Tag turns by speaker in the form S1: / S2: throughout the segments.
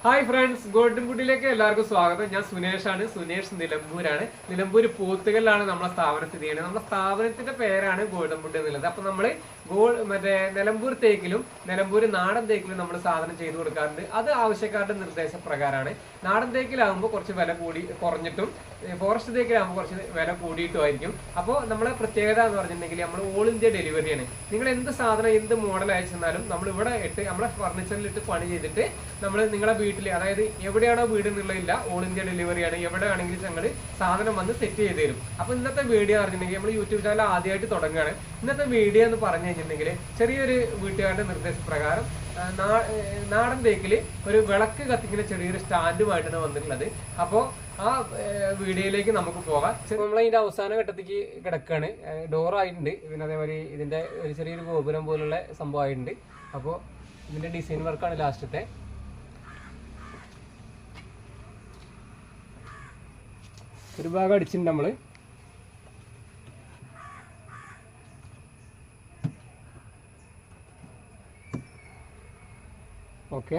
S1: Hi friends, golden കുട്ടിയിലേക്ക് എല്ലാവർക്കും സ്വാഗതം. ഞാൻ സുനേഷാണ്. സുനേഷ് നിലമ്പൂരാണ്. നിലമ്പൂർ പോത്തുകല്ലാണ് നമ്മളെ സ്ഥാപനം സ്ഥിതി ചെയ്യുന്നത്. നമ്മുടെ സ്ഥാപനത്തിന്റെ പേരാണ് ഗോൾഡൻ കുട്ടി എന്നുള്ളത്. അപ്പൊ നമ്മള് മറ്റേ നിലമ്പൂർ തേക്കിലും നിലമ്പൂർ നാടൻ തേക്കിലും നമ്മൾ സാധനം ചെയ്തു കൊടുക്കാറുണ്ട്. അത് ആവശ്യക്കാരുടെ നിർദ്ദേശപ്രകാരമാണ്. നാടൻ തേക്കിലാകുമ്പോൾ കുറച്ച് വില കുറഞ്ഞിട്ടും ഫോറസ്റ്റ് തേക്കിലാകുമ്പോൾ കുറച്ച് വില കൂടിയിട്ടുമായിരിക്കും. അപ്പോൾ നമ്മളെ പ്രത്യേകത എന്ന് പറഞ്ഞിട്ടുണ്ടെങ്കിൽ നമ്മൾ ഓൾ ഇന്ത്യ ഡെലിവറിയാണ്. നിങ്ങൾ എന്ത് സാധനം എന്ത് മോഡൽ അയച്ചെന്നാലും നമ്മൾ ഇവിടെ ഇട്ട് നമ്മളെ ഫർണിച്ചറിലിട്ട് പണി ചെയ്തിട്ട് നമ്മൾ നിങ്ങളെ വീട്ടിൽ, അതായത് എവിടെയാണോ വീട് എന്നുള്ളതില്ല, ഓൾ ഇന്ത്യ ഡെലിവറിയാണ്. എവിടെ ആണെങ്കിലും ഞങ്ങൾ സാധനം വന്ന് സെറ്റ് ചെയ്ത് തരും. അപ്പൊ ഇന്നത്തെ വീഡിയോ പറഞ്ഞിട്ടുണ്ടെങ്കിൽ നമ്മൾ യൂട്യൂബ് ചാനൽ ആദ്യമായിട്ട് തുടങ്ങുകയാണ്. ഇന്നത്തെ വീഡിയോ എന്ന് പറഞ്ഞു കഴിഞ്ഞിട്ടുണ്ടെങ്കിൽ ചെറിയൊരു വീട്ടുകാരുടെ നിർദ്ദേശപ്രകാരം നാടൻ തേക്കില് ഒരു വിളക്ക് കത്തിക്കുന്ന ചെറിയൊരു സ്റ്റാൻഡുമായിട്ടാണ് വന്നിട്ടുള്ളത്. അപ്പോൾ ആ വീഡിയോയിലേക്ക് നമുക്ക് പോകാം. നമ്മളതിന്റെ അവസാന ഘട്ടത്തേക്ക് കിടക്കുകയാണ്. ഡോറായിട്ടുണ്ട്, പിന്നെ അതേമാതിരി ഇതിന്റെ ഒരു ചെറിയൊരു ഗോപുരം പോലുള്ള സംഭവം ആയിട്ടുണ്ട്. അപ്പോൾ ഇതിന്റെ ഡിസൈൻ വർക്കാണ് ലാസ്റ്റത്തെ. ഒരു ഭാഗം അടിച്ചിട്ടുണ്ട് നമ്മള്. ഓക്കെ,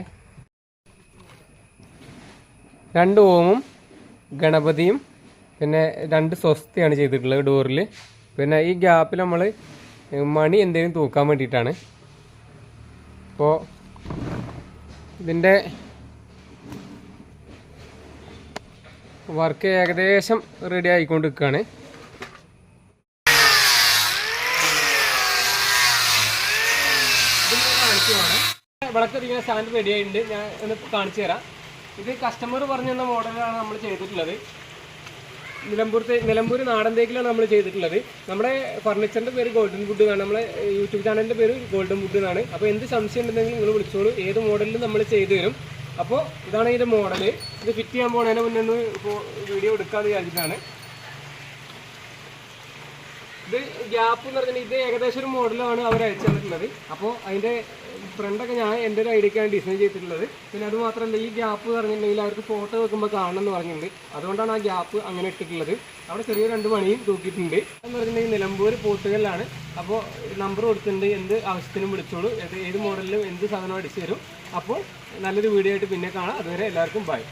S1: 2 ഓമും ഗണപതിയും പിന്നെ 2 സ്വസ്തിയാണ് ചെയ്തിട്ടുള്ളത് ഡോറിൽ. പിന്നെ ഈ ഗ്യാപ്പിൽ നമ്മൾ മണി എന്തെങ്കിലും തൂക്കാൻ വേണ്ടിയിട്ടാണ്. അപ്പോൾ ഇതിൻ്റെ വർക്ക് ഏകദേശം റെഡി ആയിക്കൊണ്ടിരിക്കുകയാണ്. വിളക്കത്തിങ്ങനെ സ്റ്റാൻഡ് റെഡി ആയിട്ടുണ്ട്. ഞാൻ ഒന്ന് കാണിച്ചു തരാം. ഇത് കസ്റ്റമർ പറഞ്ഞു തന്ന മോഡലാണ് നമ്മൾ ചെയ്തിട്ടുള്ളത്. നിലമ്പൂർ നാടൻ തേക്കിലാണ് നമ്മൾ ചെയ്തിട്ടുള്ളത്. നമ്മുടെ ഫർണിച്ചറിൻ്റെ പേര് ഗോൾഡൻ വുഡ് എന്നാണ്. നമ്മളെ യൂട്യൂബ് ചാനലിൻ്റെ പേര് ഗോൾഡൻ വുഡ് എന്നാണ്. അപ്പോൾ എന്ത് സംശയം ഉണ്ടെങ്കിൽ നിങ്ങൾ വിളിച്ചോളൂ, ഏത് മോഡലിലും നമ്മൾ ചെയ്തു തരും. അപ്പോൾ ഇതാണ് ഇതിൻ്റെ മോഡല്. ഇത് ഫിറ്റ് ചെയ്യാൻ പോകുന്നതിന് മുന്നേ ഒന്ന് വീഡിയോ എടുക്കാമെന്ന് വിചാരിച്ചിട്ടാണ്. ഇത് ഗ്യാപ്പ് എന്ന് പറഞ്ഞാൽ ഇത് ഏകദേശം ഒരു മോഡലാണ് അവർ അയച്ചു തന്നിട്ടുള്ളത്. അപ്പോൾ അതിൻ്റെ ഫ്രണ്ടൊക്കെ ഞാൻ എൻ്റെ ഒരു ഐഡിയക്കാണ് ഡിസൈൻ ചെയ്തിട്ടുള്ളത്. പിന്നെ അത് മാത്രമല്ല, ഈ ഗ്യാപ്പ് പറഞ്ഞിട്ടുണ്ടെങ്കിൽ അവർക്ക് ഫോട്ടോ വെക്കുമ്പോൾ കാണണം എന്ന് പറഞ്ഞിട്ടുണ്ട്. അതുകൊണ്ടാണ് ആ ഗ്യാപ്പ് അങ്ങനെ ഇട്ടിട്ടുള്ളത്. അവിടെ ചെറിയ 2 മണിയും തൂക്കിയിട്ടുണ്ട്. എന്ന് പറഞ്ഞിട്ടുണ്ടെങ്കിൽ നിലമ്പൂർ പോത്തുകല്ലാണ്. അപ്പോൾ നമ്പർ കൊടുത്തിട്ടുണ്ട്, എന്ത് ആവശ്യത്തിനും വിളിച്ചോളൂ. ഏത് മോഡലിലും എന്ത് സാധനവും അടിച്ചു തരും. അപ്പോൾ നല്ലൊരു വീഡിയോ ആയിട്ട് പിന്നെ കാണാം. അതുവരെ എല്ലാവർക്കും ബൈ.